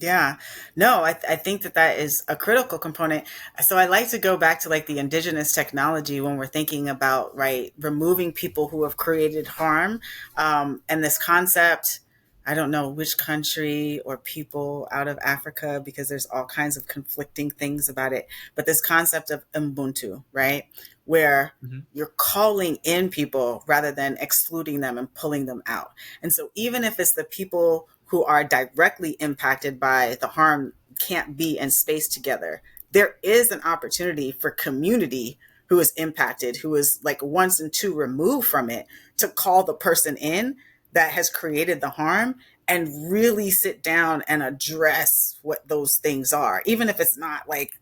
yeah, no, I think that is a critical component. So I like to go back to like the indigenous technology when we're thinking about, right, removing people who have created harm. And this concept, I don't know which country or people out of Africa, because there's all kinds of conflicting things about it, but this concept of Ubuntu, right, where Mm-hmm. you're calling in people rather than excluding them and pulling them out. And so even if it's the people who are directly impacted by the harm can't be in space together, there is an opportunity for community who is impacted, who is like once and two removed from it, to call the person in that has created the harm and really sit down and address what those things are. Even if it's not like,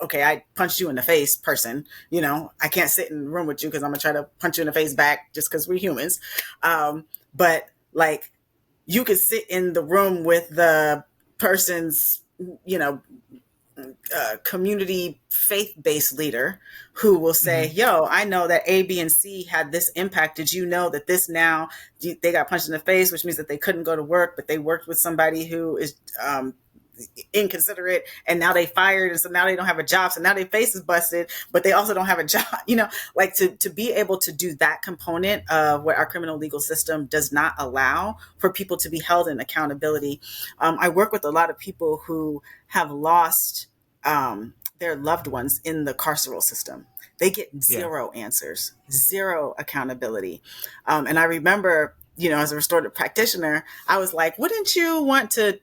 okay, I punched you in the face, person, I can't sit in the room with you because I'm going to try to punch you in the face back just because we're humans. But like, you could sit in the room with the person's, community faith-based leader who will say, Mm-hmm. yo, I know that A, B, and C had this impact. Did you know that this now, they got punched in the face, which means that they couldn't go to work, but they worked with somebody who is inconsiderate, and now they fired, and so now they don't have a job, so now their face is busted, but they also don't have a job. Like to be able to do that component of what our criminal legal system does not allow for people to be held in accountability. I work with a lot of people who have lost their loved ones in the carceral system. They get Yeah. zero answers, zero accountability. And I remember, as a restorative practitioner, I was like, wouldn't you want to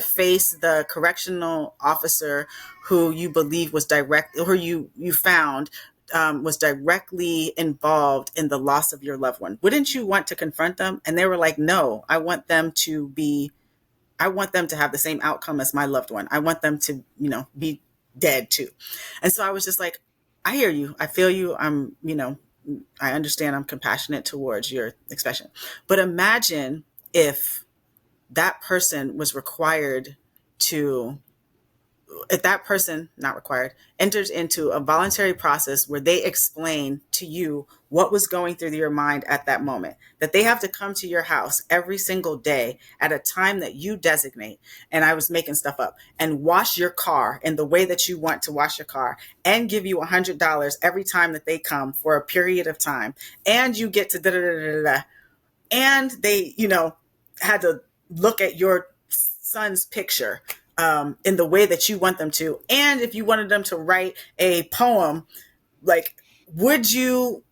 face the correctional officer who you believe was direct, or you found was directly involved in the loss of your loved one? Wouldn't you want to confront them? And they were like, no, I want them to have the same outcome as my loved one. I want them to, be dead too. And so I was just like, I hear you. I feel you. I understand. I'm compassionate towards your expression. But imagine if that person was required to if that person, not required, enters into a voluntary process where they explain to you what was going through your mind at that moment, that they have to come to your house every single day at a time that you designate, and I was making stuff up, and wash your car in the way that you want to wash your car, and give you $100 every time that they come for a period of time, and you get to da da da da da, and they, had to look at your son's picture in the way that you want them to. And if you wanted them to write a poem, like, would you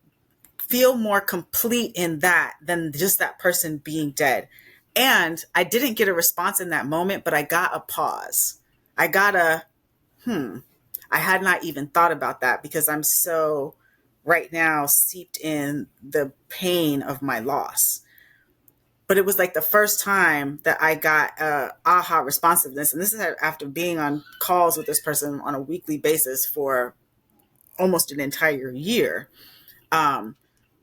feel more complete in that than just that person being dead? And I didn't get a response in that moment, but I got a pause. I got I had not even thought about that because I'm so right now steeped in the pain of my loss. But it was like the first time that I got aha responsiveness. And this is after being on calls with this person on a weekly basis for almost an entire year, to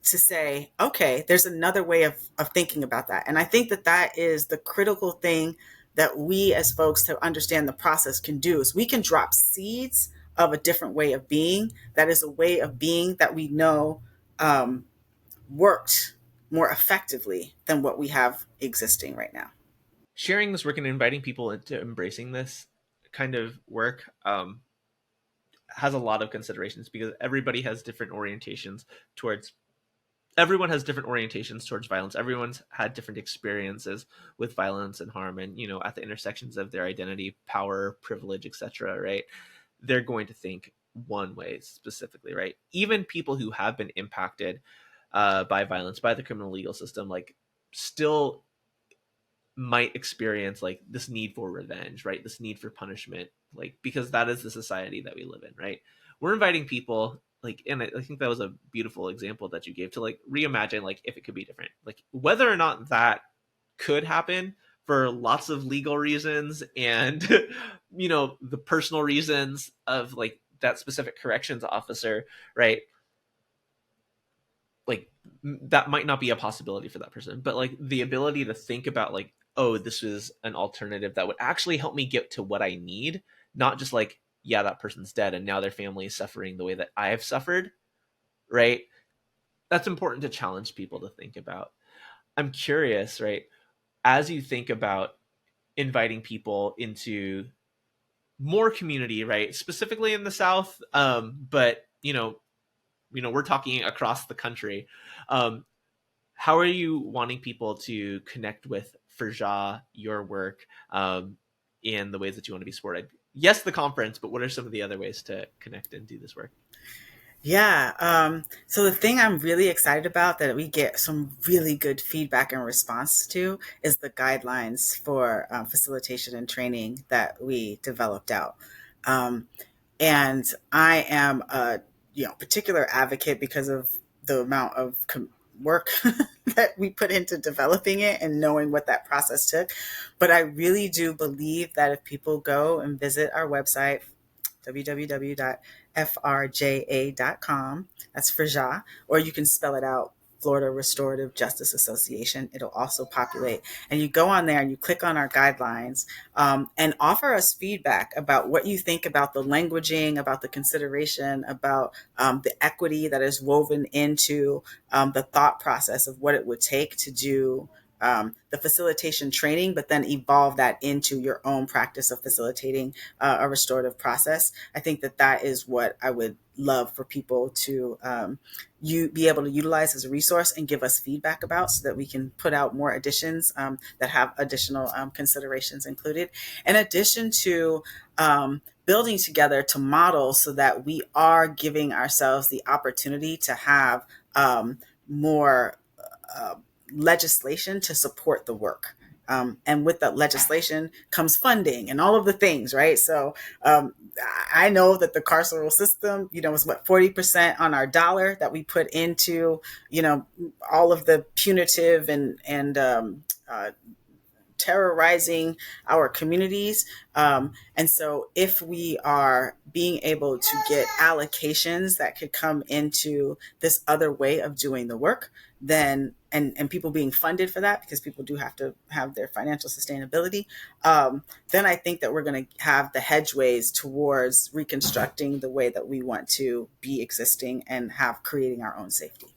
say, okay, there's another way of thinking about that. And I think that is the critical thing that we as folks to understand the process can do, is we can drop seeds of a different way of being. That is a way of being that we know worked more effectively than what we have existing right now. Sharing this work and inviting people into embracing this kind of work has a lot of considerations because everyone has different orientations towards violence. Everyone's had different experiences with violence and harm, and at the intersections of their identity, power, privilege, etc., right? They're going to think one way specifically, right? Even people who have been impacted by violence, by the criminal legal system, like, still might experience like this need for revenge, right? This need for punishment, like, because that is the society that we live in, right? We're inviting people, like, and I think that was a beautiful example that you gave, to like reimagine, like, if it could be different, like whether or not that could happen for lots of legal reasons and the personal reasons of like that specific corrections officer, right? Like, that might not be a possibility for that person, but like the ability to think about like, oh, this is an alternative that would actually help me get to what I need, not just like, yeah, that person's dead and now their family is suffering the way that I have suffered, right? That's important to challenge people to think about. I'm curious, right, as you think about inviting people into more community, right, specifically in the South, but we're talking across the country. How are you wanting people to connect with Ferja, your work, and the ways that you want to be supported? Yes, the conference, but what are some of the other ways to connect and do this work? Yeah. So the thing I'm really excited about that we get some really good feedback and response to is the guidelines for facilitation and training that we developed out. Um, and I am a particular advocate because of the amount of work that we put into developing it and knowing what that process took. But I really do believe that if people go and visit our website, www.frja.com. That's Frja, or you can spell it out, Florida Restorative Justice Association. It'll also populate. And you go on there and you click on our guidelines, and offer us feedback about what you think about the languaging, about the consideration, about the equity that is woven into the thought process of what it would take to do the facilitation training, but then evolve that into your own practice of facilitating a restorative process. I think that that is what I would love for people to you be able to utilize as a resource and give us feedback about, so that we can put out more additions that have additional considerations included, in addition to building together to model, so that we are giving ourselves the opportunity to have more uh, legislation to support the work. And with that legislation comes funding and all of the things, right? So I know that the carceral system, is what, 40% on our dollar that we put into, all of the punitive and terrorizing our communities. And so, if we are being able to get allocations that could come into this other way of doing the work, then and people being funded for that, because people do have to have their financial sustainability, then I think that we're going to have the hedgeways towards reconstructing the way that we want to be existing and have creating our own safety.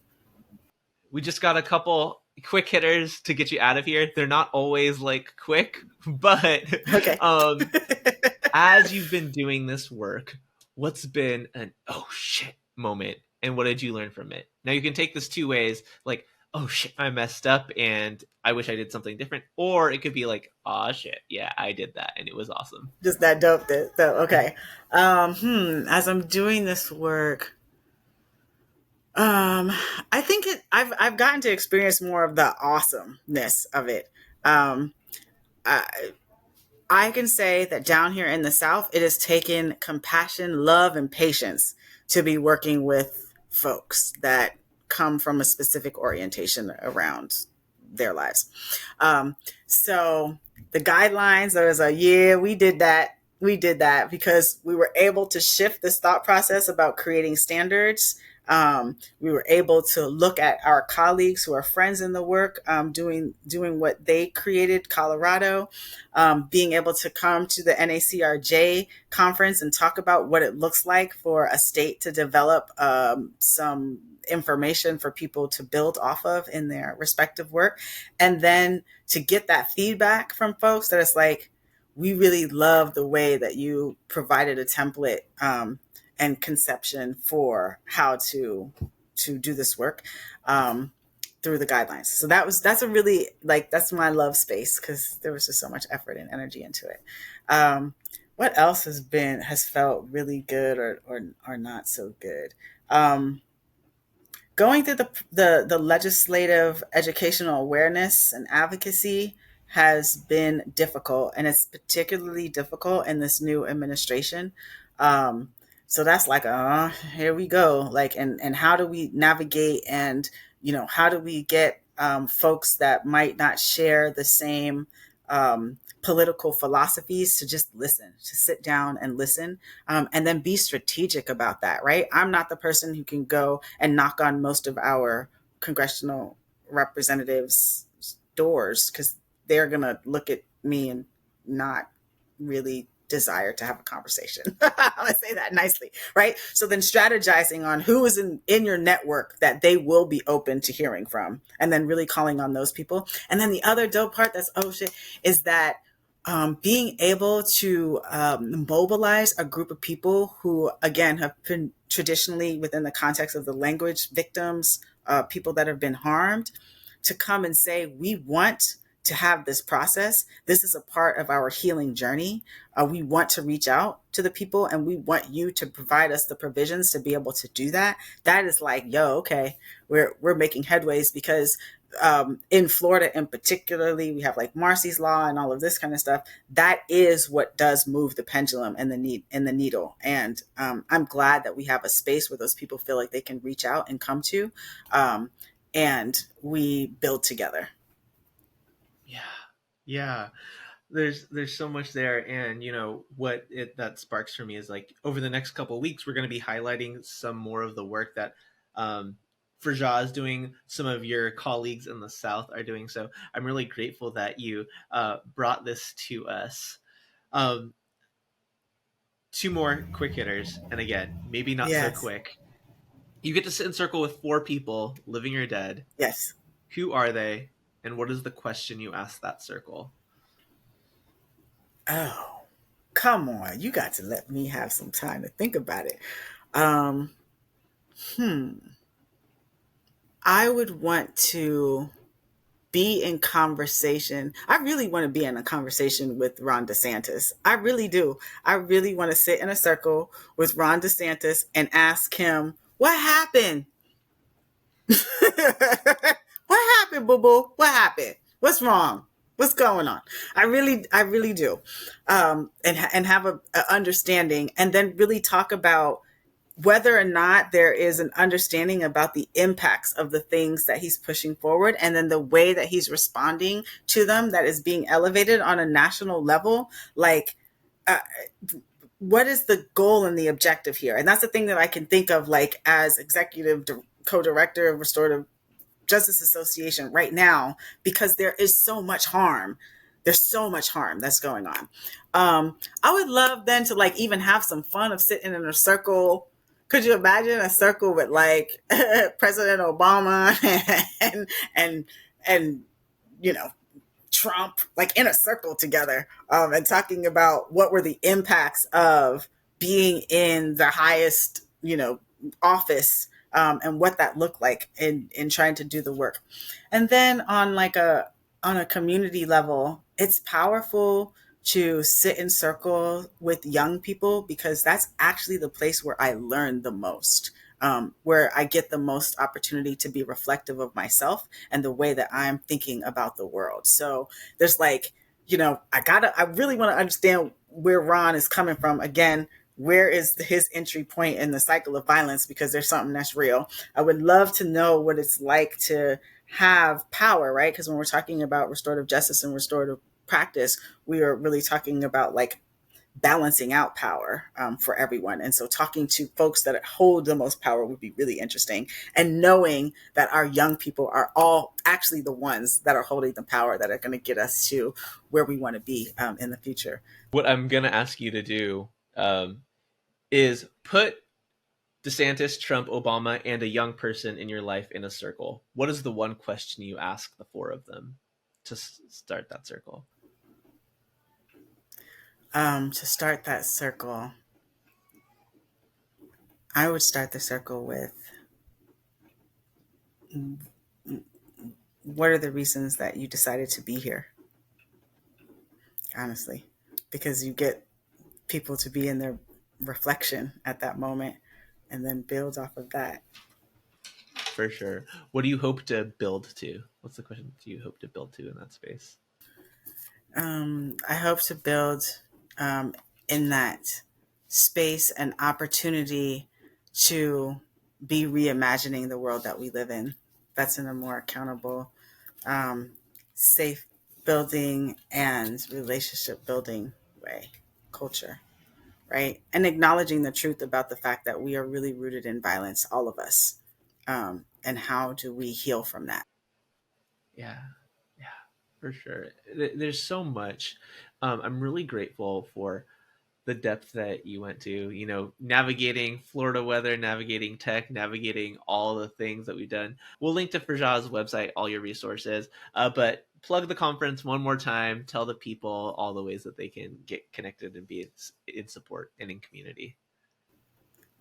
We just got a couple quick hitters to get you out of here. They're not always like quick, but Okay. um, as you've been doing this work, what's been an oh shit moment, and what did you learn from it? Now you can take this two ways, like oh shit, I messed up and I wish I did something different, or it could be like oh shit, yeah, I did that and it was awesome. Just that dope. Okay. As I'm doing this work, Um, I think I've gotten to experience more of the awesomeness of it. Um, I, I can say that down here in the South, it has taken compassion, love, and patience to be working with folks that come from a specific orientation around their lives. So the guidelines, there was a yeah, we did that. We did that because we were able to shift this thought process about creating standards. We were able to look at our colleagues who are friends in the work, doing what they created, Colorado, being able to come to the NACRJ conference and talk about what it looks like for a state to develop some information for people to build off of in their respective work. And then to get that feedback from folks that it's like, we really love the way that you provided a template and conception for how to do this work through the guidelines. So that's a really like that's my love space, because there was just so much effort and energy into it. What else has felt really good or not so good? Going through the legislative educational awareness and advocacy has been difficult, and it's particularly difficult in this new administration. So that's like, here we go. Like, and how do we navigate, and how do we get folks that might not share the same political philosophies to just listen, to sit down and listen, and then be strategic about that, right? I'm not the person who can go and knock on most of our congressional representatives' doors, because they're going to look at me and not really desire to have a conversation. I say that nicely, right? So then strategizing on who is in your network that they will be open to hearing from, and then really calling on those people. And then the other dope part that's oh shit is that being able to mobilize a group of people who, again, have been traditionally within the context of the language victims, people that have been harmed, to come and say, we want to have this process. This is a part of our healing journey. We want to reach out to the people, and we want you to provide us the provisions to be able to do that. That is like, yo, okay, we're making headways, because in Florida in particularly, we have like Marcy's Law and all of this kind of stuff. That is what does move the pendulum and the needle. And I'm glad that we have a space where those people feel like they can reach out and come to, and we build together. Yeah, yeah. There's so much there, and what it that sparks for me is like over the next couple of weeks we're going to be highlighting some more of the work that Frajah is doing, some of your colleagues in the South are doing. So I'm really grateful that you brought this to us. um, Two more quick hitters, and again, maybe not so Yes. quick. You get to sit in circle with four people, living or dead. Yes. Who are they? And what is the question you ask that circle? Oh, come on. You got to let me have some time to think about it. Um, I would want to be in conversation. I really want to be in a conversation with Ron DeSantis. I really do. I really want to sit in a circle with Ron DeSantis and ask him, what happened? What happened, boo boo? What happened? What's wrong? What's going on? I really do, and have a understanding, and then really talk about whether or not there is an understanding about the impacts of the things that he's pushing forward, and then the way that he's responding to them that is being elevated on a national level. Like, uh, what is the goal and the objective here? And that's the thing that I can think of, like, as executive co-director of Restorative Justice Association right now, because there is so much harm. There's so much harm that's going on. I would love then to, like, even have some fun of sitting in a circle. Could you imagine a circle with, like, President Obama and and you know, Trump, like, in a circle together, and talking about what were the impacts of being in the highest, office, and what that looked like in trying to do the work. And then on a community level, it's powerful to sit in circle with young people, because that's actually the place where I learn the most, where I get the most opportunity to be reflective of myself and the way that I'm thinking about the world. So there's, like, I really want to understand where Ron is coming from. Again, where is his entry point in the cycle of violence? Because there's something that's real. I would love to know what it's like to have power, right? Because when we're talking about restorative justice and restorative practice, we are really talking about, like, balancing out power, for everyone. And so talking to folks that hold the most power would be really interesting. And knowing that our young people are all actually the ones that are holding the power that are going to get us to where we want to be, in the future. What I'm going to ask you to do is put DeSantis, Trump, Obama, and a young person in your life in a circle. What is the one question you ask the four of them to start that circle? To start that circle, I would start the circle with, what are the reasons that you decided to be here? Honestly, because you get people to be in their reflection at that moment and then build off of that. For sure. What do you hope to build to? What's the question? Do you hope to build to in that space? I hope to build, in that space an opportunity to be reimagining the world that we live in. That's in a more accountable, safe building and relationship building way, culture, right? And acknowledging the truth about the fact that we are really rooted in violence, all of us. And how do we heal from that? Yeah, yeah, for sure. There's so much. I'm really grateful for the depth that you went to, navigating Florida weather, navigating tech, navigating all the things that we've done. We'll link to Farjah's website, all your resources, but plug the conference one more time. Tell the people all the ways that they can get connected and be in support and in community.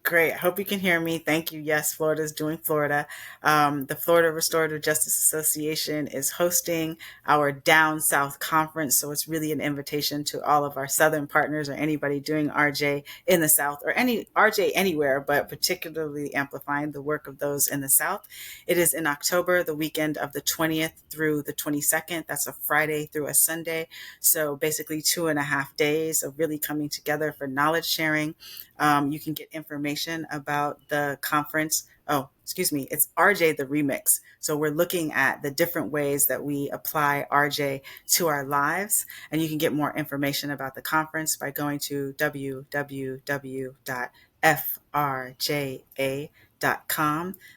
Great. I hope you can hear me. Thank you. Yes, Florida is doing Florida. The Florida Restorative Justice Association is hosting our Down South conference. So it's really an invitation to all of our Southern partners or anybody doing RJ in the South, or any RJ anywhere, but particularly amplifying the work of those in the South. It is in October, the weekend of the 20th through the 22nd. That's a Friday through a Sunday. So basically 2.5 days of really coming together for knowledge sharing. You can get information about the conference. Oh, excuse me. It's RJ the Remix. So we're looking at the different ways that we apply RJ to our lives. And you can get more information about the conference by going to www.frja.com.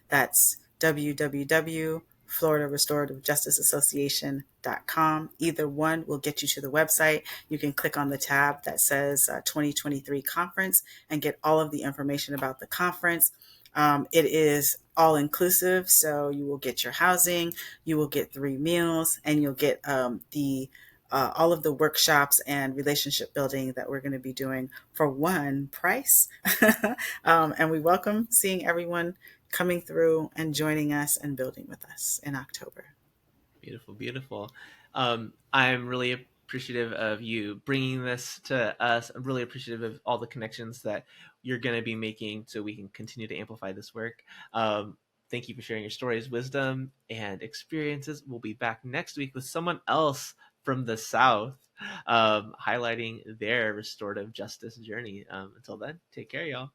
That's www.floridarestorativejusticeassociation.com. Either one will get you to the website. You can click on the tab that says 2023 conference and get all of the information about the conference. It is all inclusive, so you will get your housing, you will get 3 meals, and you'll get the all of the workshops and relationship building that we're going to be doing for one price. And we welcome seeing everyone coming through and joining us and building with us in October. Beautiful, beautiful. I'm really appreciative of you bringing this to us. I'm really appreciative of all the connections that you're going to be making so we can continue to amplify this work. Thank you for sharing your stories, wisdom, and experiences. We'll be back next week with someone else from the South, highlighting their restorative justice journey. Until then, take care, y'all.